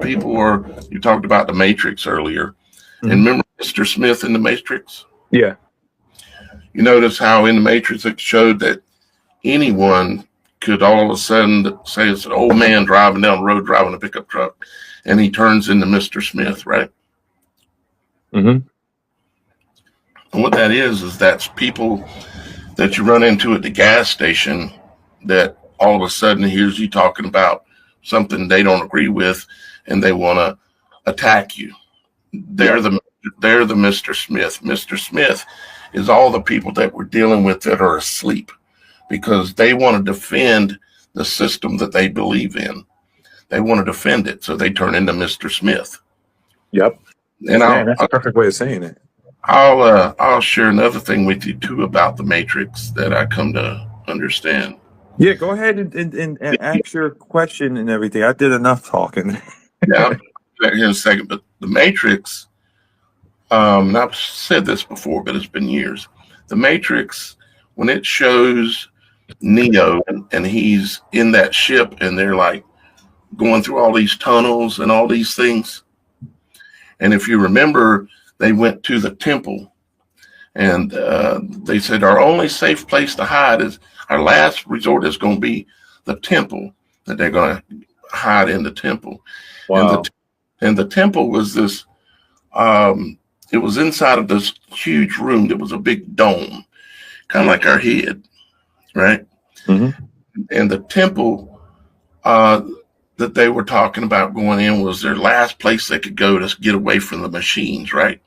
people are, you talked about the Matrix earlier. And remember Mr. Smith in the Matrix? Yeah. You notice how in the Matrix it showed that anyone could all of a sudden say it's an old man driving down the road, driving a pickup truck, and he turns into Mr. Smith, right? Mm-hmm. And what that is that's people that you run into at the gas station that all of a sudden hears you talking about something they don't agree with, and they want to attack you. They're the Mr. Smith. Mr. Smith is all the people that we're dealing with that are asleep because they want to defend the system that they believe in. They want to defend it, so they turn into Mr. Smith. Yep. And that's a perfect way of saying it. I'll share another thing with you too about the Matrix that I come to understand. Yeah, go ahead and ask your question and everything. I did enough talking. Yeah, I'll be back here in a second. But the Matrix, and I've said this before, but it's been years. The Matrix, when it shows Neo and he's in that ship and they're like going through all these tunnels and all these things. And if you remember, they went to the temple and they said our only safe place to hide is our last resort is going to be the temple, that they're going to hide in the temple. Wow. And the temple was this, it was inside of this huge room that was a big dome, kind of like our head, right? Mm-hmm. And the temple that they were talking about going in was their last place they could go to get away from the machines, right?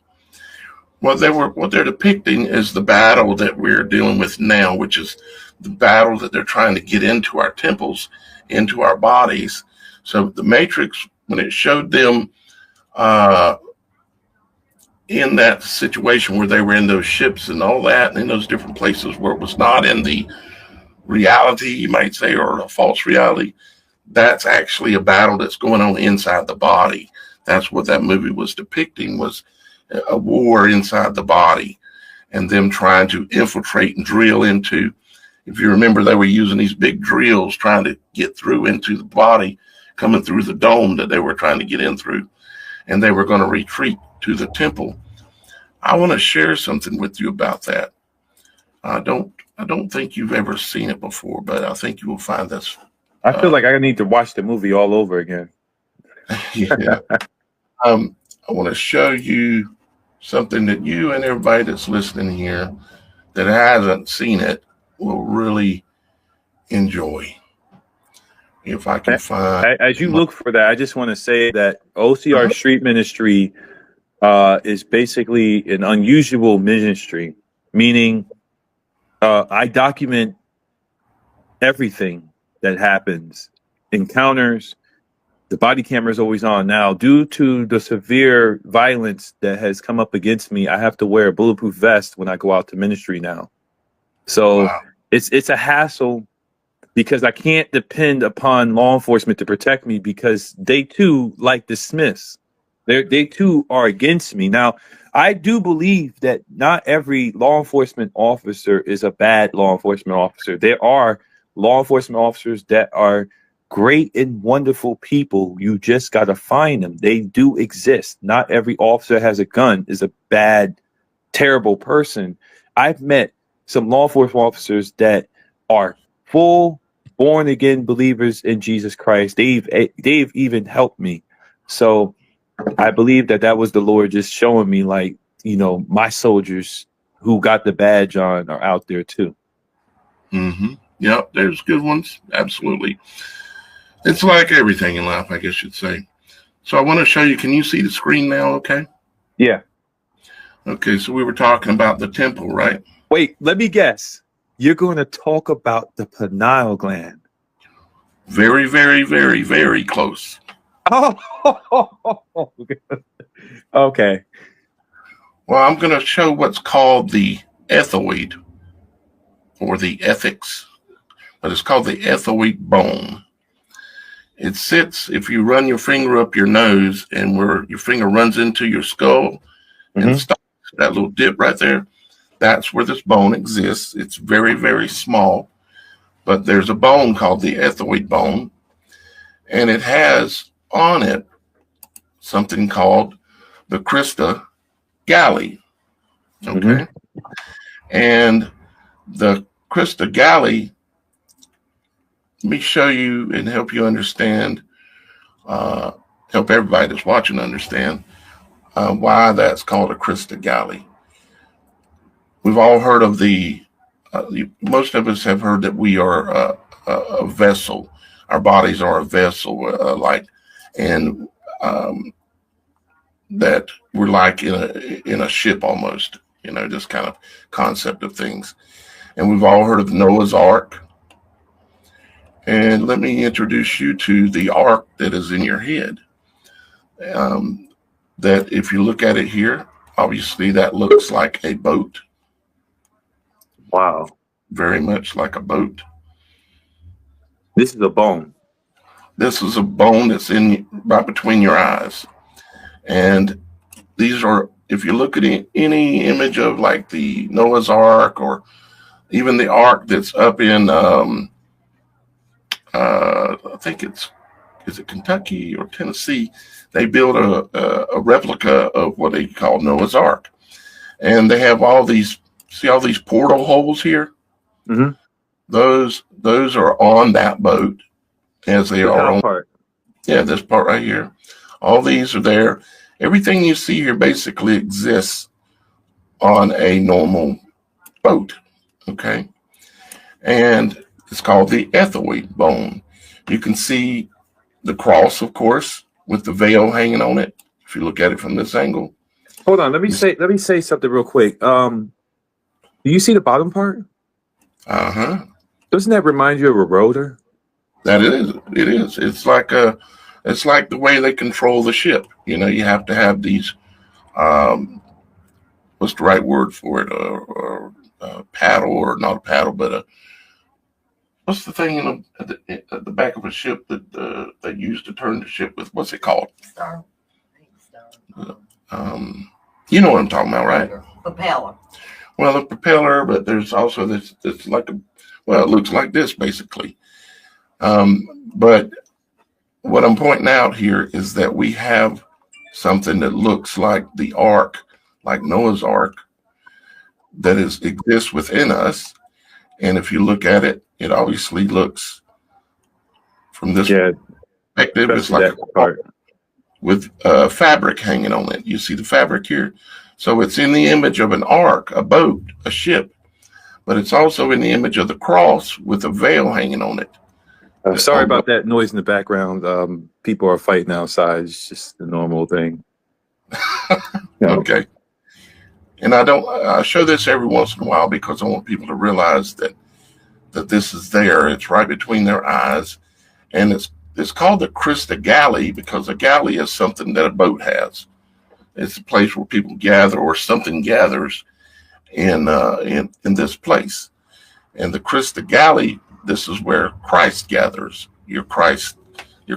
What they're depicting is the battle that we're dealing with now, which is the battle that they're trying to get into our temples, into our bodies. So the Matrix, when it showed them in that situation where they were in those ships and all that, and in those different places where it was not in the reality, you might say, or a false reality, that's actually a battle that's going on inside the body. That's what that movie was depicting, was a war inside the body and them trying to infiltrate and drill into. If you remember, they were using these big drills trying to get through into the body, coming through the dome that they were trying to get in through, and they were going to retreat to the temple. I want to share something with you about that. I don't think you've ever seen it before, but I think you will find this. I feel like I need to watch the movie all over again. Yeah. I want to show you something that you and everybody that's listening here that hasn't seen it will really enjoy. If I can find. As you look for that, I just want to say that OCR Street Ministry is basically an unusual ministry, meaning I document everything that happens, encounters. The body camera is always on. Now, due to the severe violence that has come up against me, I have to wear a bulletproof vest when I go out to ministry now. So Wow. It's a hassle because I can't depend upon law enforcement to protect me because they too, like the Smiths, they too are against me. Now, I do believe that not every law enforcement officer is a bad law enforcement officer. There are law enforcement officers that are great and wonderful people. You just got to find them. They do exist. Not every officer has a gun is a bad, terrible person. I've met some law enforcement officers that are full born again believers in Jesus Christ. They've even helped me. So I believe that was the Lord just showing me, like, you know, my soldiers who got the badge on are out there too. Mm-hmm. Yep, there's good ones. Absolutely. It's like everything in life, I guess you'd say. So I want to show you. Can you see the screen now? Okay. Yeah. Okay. So we were talking about the temple, right? Wait, let me guess. You're going to talk about the pineal gland. Very, very, very, very close. Oh, okay. Well, I'm going to show what's called the ethoid or the ethics, but it's called the ethoid bone. It sits, if you run your finger up your nose and where your finger runs into your skull and stops, that little dip right there, that's where this bone exists. It's very, very small, but there's a bone called the ethoid bone, and it has on it something called the Christa Galley. Okay. Mm-hmm. And the Christa Galley, let me show you and help you understand, help everybody that's watching understand why that's called a Christa Galley. We've all heard of most of us have heard that we are a vessel. Our bodies are a vessel, and that we're like in a ship almost, this kind of concept of things. And we've all heard of Noah's Ark. And let me introduce you to the ark that is in your head. That if you look at it here, obviously that looks like a boat. Wow. Very much like a boat. This is a bone. This is a bone that's in right between your eyes. And these are, if you look at any image of like the Noah's Ark or even the ark that's up in, I think is it Kentucky or Tennessee? They built a replica of what they call Noah's Ark. And they have see all these portal holes here? Mm-hmm. Those are on that boat as they are on part. Yeah, this part right here. All these are there. Everything you see here basically exists on a normal boat. Okay. And it's called the ethioid bone. You can see the cross, of course, with the veil hanging on it. If you look at it from this angle. Hold on, let me say something real quick. Do you see the bottom part? Uh-huh. Doesn't that remind you of a rotor? That is. It is. It's like the way they control the ship. You have to have these what's the right word for it? A paddle, or not a paddle, but what's the thing at the back of a ship that they use to turn the ship with? What's it called? Stern. You know what I'm talking about, right? Propeller. Well, the propeller, but there's also this like it looks like this basically. But what I'm pointing out here is that we have something that looks like the ark, like Noah's Ark, that exists within us. And if you look at it, it obviously looks from this perspective, it's like a part with fabric hanging on it. You see the fabric here? So it's in the image of an ark, a boat, a ship, but it's also in the image of the cross with a veil hanging on it. Sorry about that noise in the background. People are fighting outside. It's just the normal thing. Okay. And I show this every once in a while because I want people to realize that this is there. It's right between their eyes. And it's called the Christa Galley because a galley is something that a boat has. It's a place where people gather or something gathers in this place. And the Christa Galley, this is where Christ gathers. Your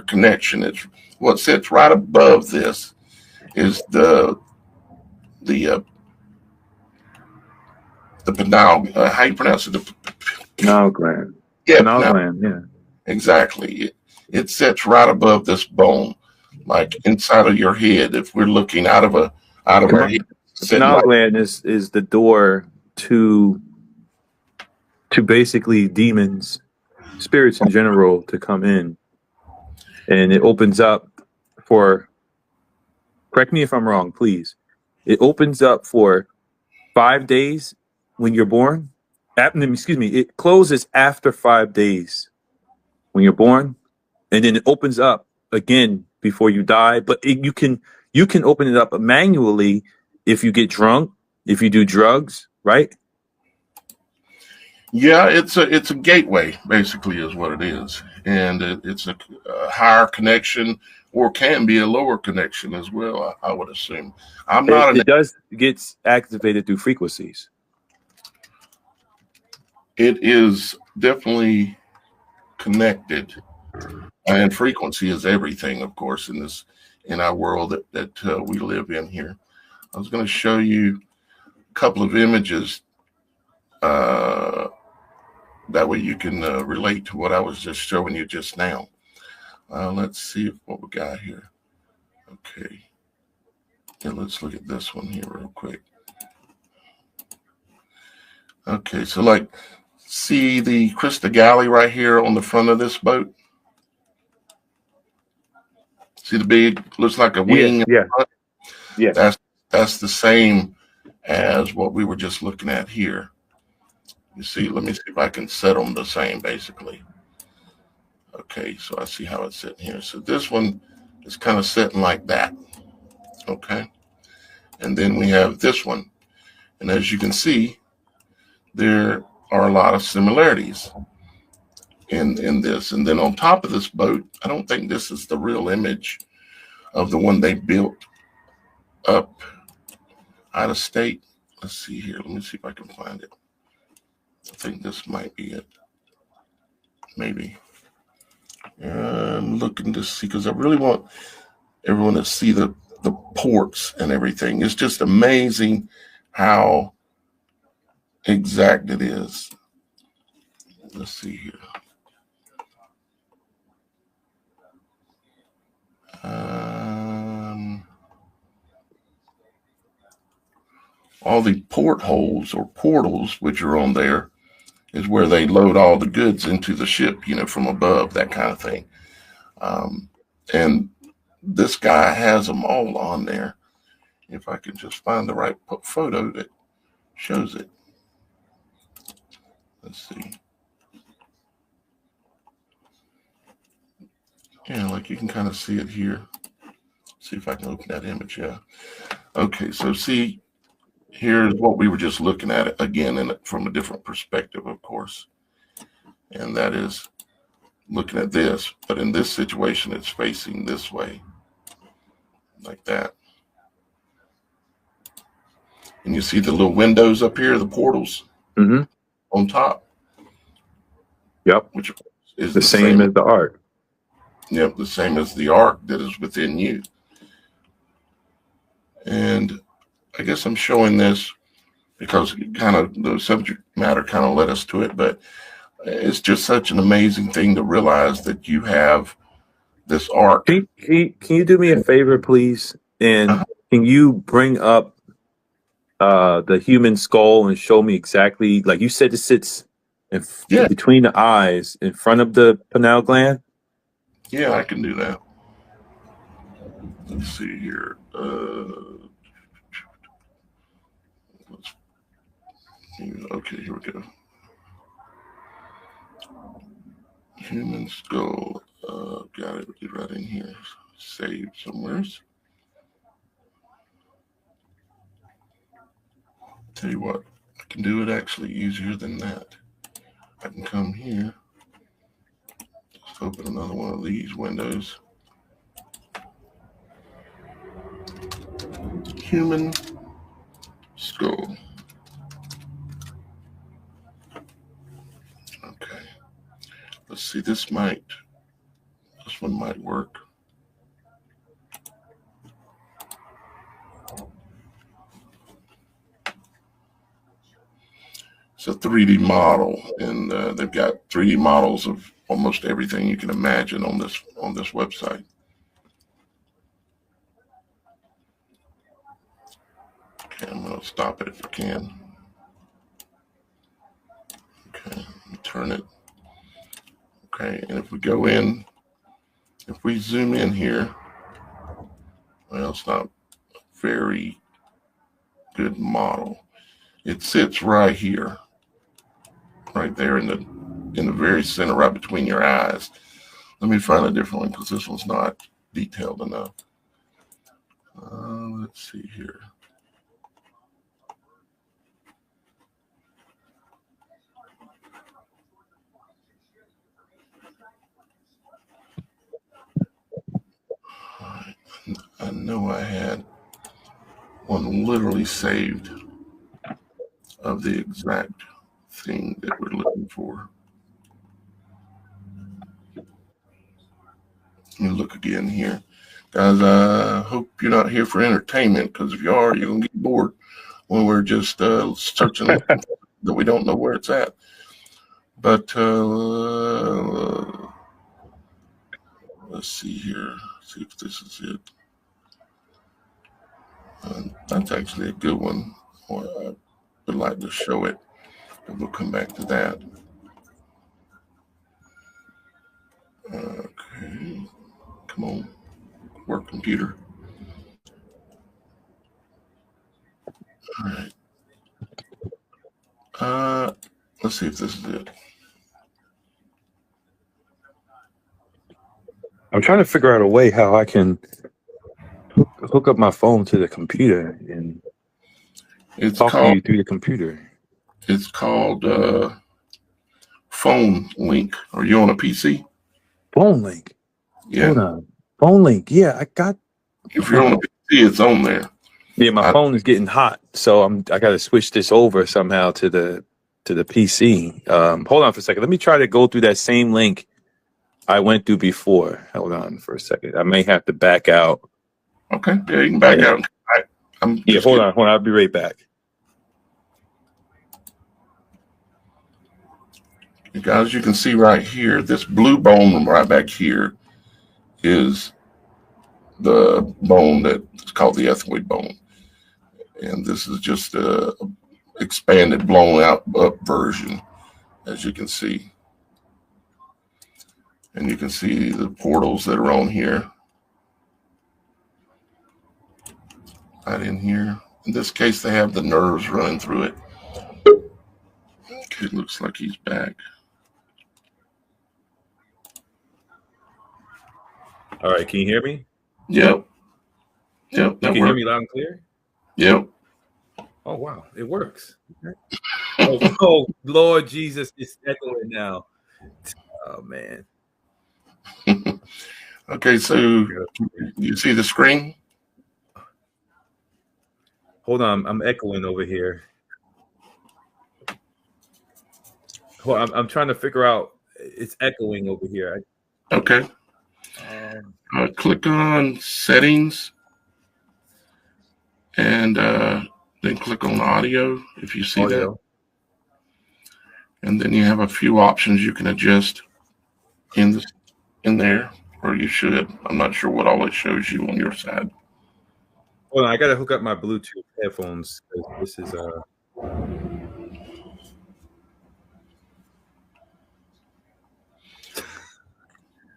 connection. It's what sits right above this is the pineal. How you pronounce it? The pineal gland. Yeah, pineal gland. Yeah, exactly. It sits right above this bone, like inside of your head. If we're looking out of our head, the pineal gland is the door to basically demons, spirits in general, to come in, and it opens up for. Correct me if I'm wrong, please. It opens up for 5 days when you're born. Excuse me. It closes after 5 days when you're born, and then it opens up again before you die. But you can open it up manually if you get drunk, if you do drugs, right? Yeah, it's a gateway, basically, is what it is, and it's a higher connection, or can be a lower connection as well. I would assume. It does get activated through frequencies. It is definitely connected, and frequency is everything, of course, in our world that we live in here. I was going to show you a couple of images. That way you can relate to what I was just showing you just now. Let's see what we got here. Okay. Yeah, let's look at this one here real quick. Okay, so like, see the Krista Galley right here on the front of this boat? See the big, looks like a Yeah, wing? yeah, yeah. That's the same as what we were just looking at here. You see, let me see if I can set them the same, basically. Okay, so I see how it's sitting here. So this one is kind of sitting like that. Okay, and then we have this one. And as you can see, there are a lot of similarities in this. And then on top of this boat, I don't think this is the real image of the one they built up out of state. Let's see here. Let me see if I can find it. I think this might be it. Maybe. I'm looking to see because I really want everyone to see the ports and everything. It's just amazing how exact it is. Let's see here. All the portholes or portals which are on there is where they load all the goods into the ship, from above, that kind of thing. And this guy has them all on there. If I can just find the right photo that shows it. Let's see. Yeah, like you can kind of see it here. See if I can open that image. Yeah. Okay, so see, here's what we were just looking at again, and from a different perspective, of course. And that is looking at this, but in this situation, it's facing this way, like that. And you see the little windows up here, the portals on top. Yep. Which is the same as the Ark. Yep, the same as the Ark that is within you. And I guess I'm showing this because kind of the subject matter kind of led us to it, but it's just such an amazing thing to realize that you have this Ark. Can you do me a favor, please? And can you bring up the human skull and show me exactly, like you said, it sits between the eyes in front of the pineal gland? Yeah, I can do that. Let's see here. Okay, here we go. Human skull. Got it right in here. Saved somewhere. Tell you what, I can do it actually easier than that. I can come here. Just open another one of these windows. Human skull. Okay. Let's see, this one might work. It's a 3D model, and they've got 3D models of almost everything you can imagine on this website. Okay, I'm going to stop it if I can. Okay, turn it. Okay, and if we go in, if we zoom in here, well, it's not a very good model. It sits right here, right there in the very center, right between your eyes. Let me find a different one because this one's not detailed enough. Let's see here. I know I had one literally saved of the exact thing that we're looking for. Let me look again here. Guys, I hope you're not here for entertainment, because if you are, you're going to get bored when we're just searching that we don't know where it's at. But let's see here. See if this is it. That's actually a good one. Or I would like to show it. But we'll come back to that. Okay. Come on. Work computer. All right. Let's see if this is it. I'm trying to figure out a way how I can hook up my phone to the computer and talk to you through the computer. It's called Phone Link. Are you on a PC? Phone link. Yeah. Hold on. Phone link. Yeah, I got. If you're on a PC, it's on there. Yeah, my phone is getting hot, so I got to switch this over somehow to the PC. Hold on for a second. Let me try to go through that same link I went through before. Hold on for a second. I may have to back out. Okay. Yeah, you can back out. Hold on. I'll be right back. Guys, you can see right here, this blue bone right back here is the bone that's called the ethmoid bone. And this is just a expanded, blown out up version, as you can see. And you can see the portals that are on here. Right in here. In this case, they have the nerves running through it. Okay, looks like he's back. All right, can you hear me? Yep. You can hear me loud and clear? Yep. Oh, wow. It works. Oh, Lord Jesus, it's echoing now. Oh, man. Okay, so you see the screen? Hold on, I'm echoing over here. I'm trying to figure out. It's echoing over here. Okay. Click on settings and then click on audio if you see that. And then you have a few options you can adjust in there, or you should. I'm not sure what all it shows you on your side. Hold on, I gotta hook up my Bluetooth headphones. This is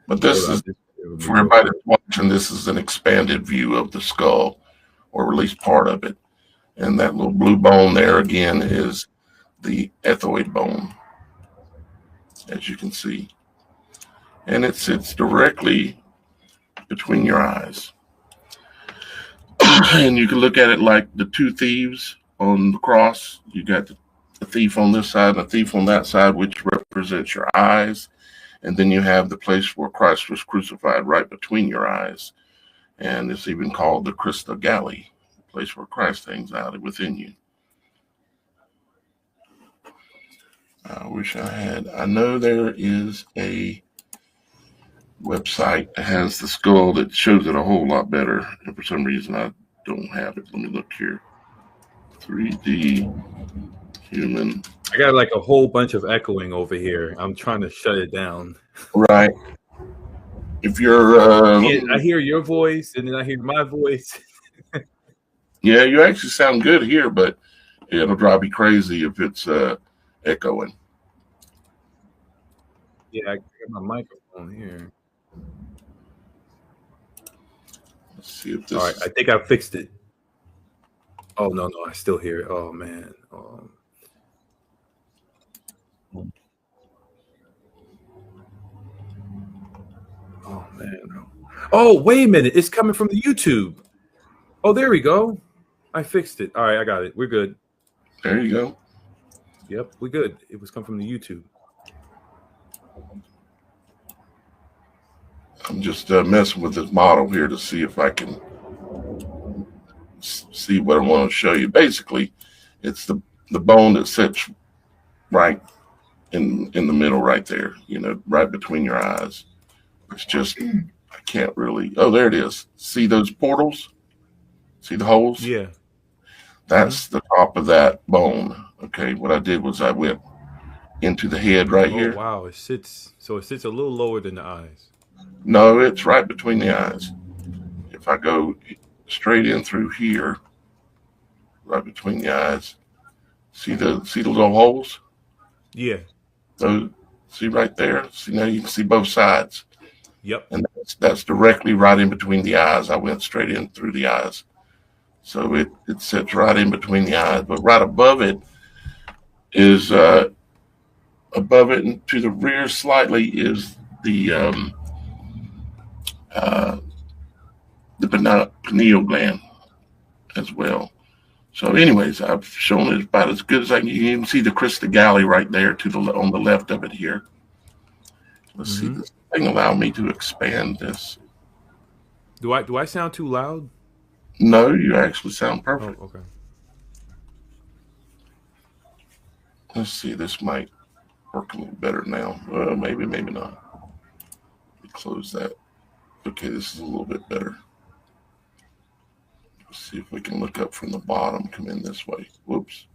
But this is, for everybody that's watching, this is an expanded view of the skull, or at least part of it. And that little blue bone there again is the ethmoid bone, as you can see. And it sits directly between your eyes. And you can look at it like the two thieves on the cross. You got the thief on this side and the thief on that side, which represents your eyes. And then you have the place where Christ was crucified right between your eyes. And it's even called the Crystal Galley, the place where Christ hangs out within you. I wish I had. I know there is a website that has the skull that shows it a whole lot better. And for some reason, I don't have it. Let me look here. 3D human. I got like a whole bunch of echoing over here. I'm trying to shut it down. Right. If you're... I hear your voice, and then I hear my voice. Yeah, you actually sound good here, but it'll drive you crazy if it's echoing. Yeah, I got my microphone here. Let's see if this... All right, I think I fixed it. Oh, no, I still hear it. Oh, man. Oh, man. Oh, wait a minute. It's coming from the YouTube. Oh, there we go. I fixed it. All right, I got it. We're good. There you go. Yep, we're good. It was coming from the YouTube. I'm just messing with this model here to see if I can see what I want to show you. Basically, it's the bone that sits right in the middle right there, right between your eyes. It's just, I can't really... Oh, there it is. See those portals? See the holes? Yeah. That's the top of that bone. Okay, what I did was I went into the head right here. Wow, it sits a little lower than the eyes. No, it's right between the eyes. If I go straight in through here, right between the eyes. See the little holes? Yeah. Those, see right there? See, now you can see both sides. Yep. And that's directly right in between the eyes. I went straight in through the eyes. So it sits right in between the eyes. But right above it is above it and to the rear slightly is uh, the pineal gland as well. So, anyways, I've shown it about as good as I can. You can even see the crystal galley right there to the on the left of it here. Let's see. Mm-hmm. This thing allow me to expand this. Do I sound too loud? No, you actually sound Oh, perfect. okay. Let's see. This might work a little better now. Well, maybe, maybe not. Let me close that. Okay, this is a little bit better. Let's see if we can look up from the bottom. Come in this way. Whoops.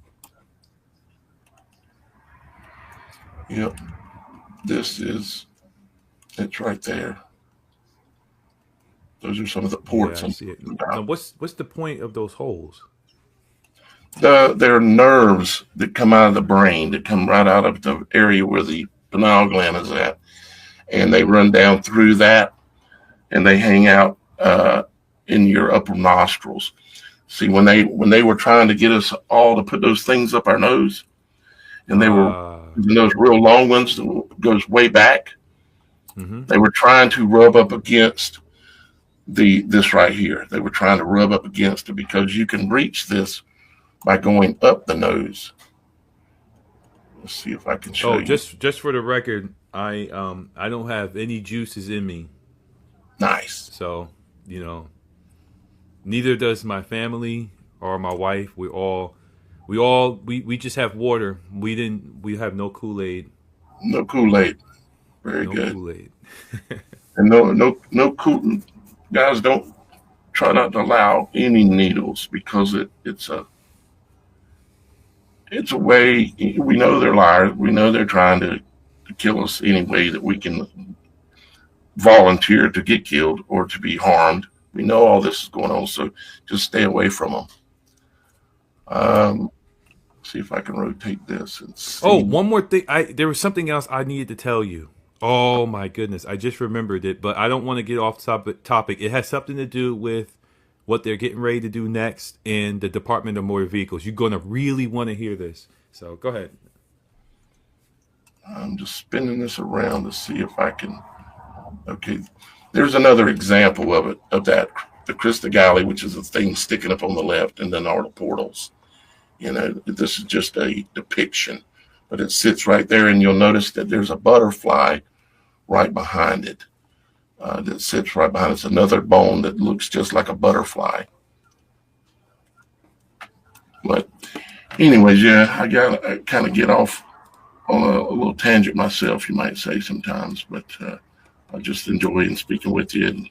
Yep. This is it's right there. Those are some of the Yeah, ports I I'm see it. talking Now, about. what's the point of those holes? They're nerves that come out of the brain, that come right out of the area where the pineal gland is at, and they run down through that, and they hang out in your upper nostrils. See, when they were trying to get us all to put those things up our nose, and they were using those real long ones that goes way back, Mm-hmm. they were trying to rub up against this right here. They were trying to rub up against it because you can reach this by going up the nose. Let's see if I can show Oh, you. just for the record, I don't have any juices in me, Nice. so you know neither does my family or my wife. We just have water. We have no Kool-Aid. No Kool-Aid. Very No good. Kool-Aid. And no Kool. Guys, don't try not to allow any needles because it's a way. We know they're liars. We know they're trying to kill us any way that we can volunteer to get killed or to be harmed. We know all this is going on, so just stay away from them. Um, see if I can rotate this and Oh, see. one more thing. There was something else I needed to tell you. Oh my goodness, I just remembered it, but I don't want to get off topic. It has something to do with what they're getting ready to do next in the Department of Motor Vehicles. You're going to really want to hear this. So go ahead. I'm just spinning this around to see if I can. Okay, there's another example of it, of that. The Crystal Galley, which is a thing sticking up on the left, and then all the portals. This is just a depiction, but it sits right there, and you'll notice that there's a butterfly right behind it. That sits right behind it. It's another bone that looks just like a butterfly. But, anyways, yeah, I kind of get off on a little tangent myself, you might say sometimes, but I just enjoy speaking with you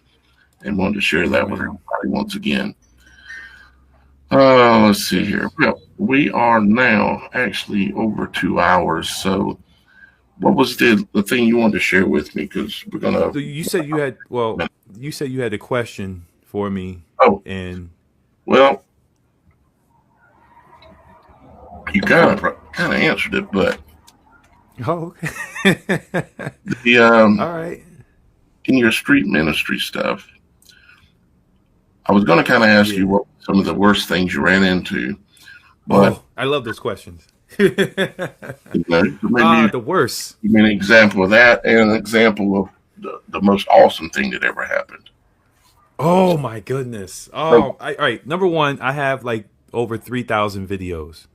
and wanted to share that with everybody once again. Let's see here. Well, we are now actually over 2 hours. So, what was the thing you wanted to share with me? Because we're gonna. So you said you had a question for me, Oh, and well, you kind of answered it, but oh, okay. the All right. in your street ministry stuff, I was going to kind of ask Yeah. you what some of the worst things you ran into, but Oh, I love those questions. so maybe The worst. give me an example of that and an example of the most awesome thing that ever happened. Oh my goodness. So, All right. Number one, I have like over 3,000 videos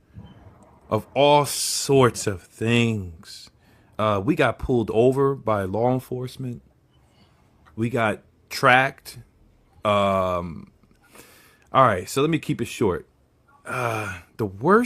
of all sorts of things. We got pulled over by law enforcement. We got tracked. All right, so let me keep it short. The worst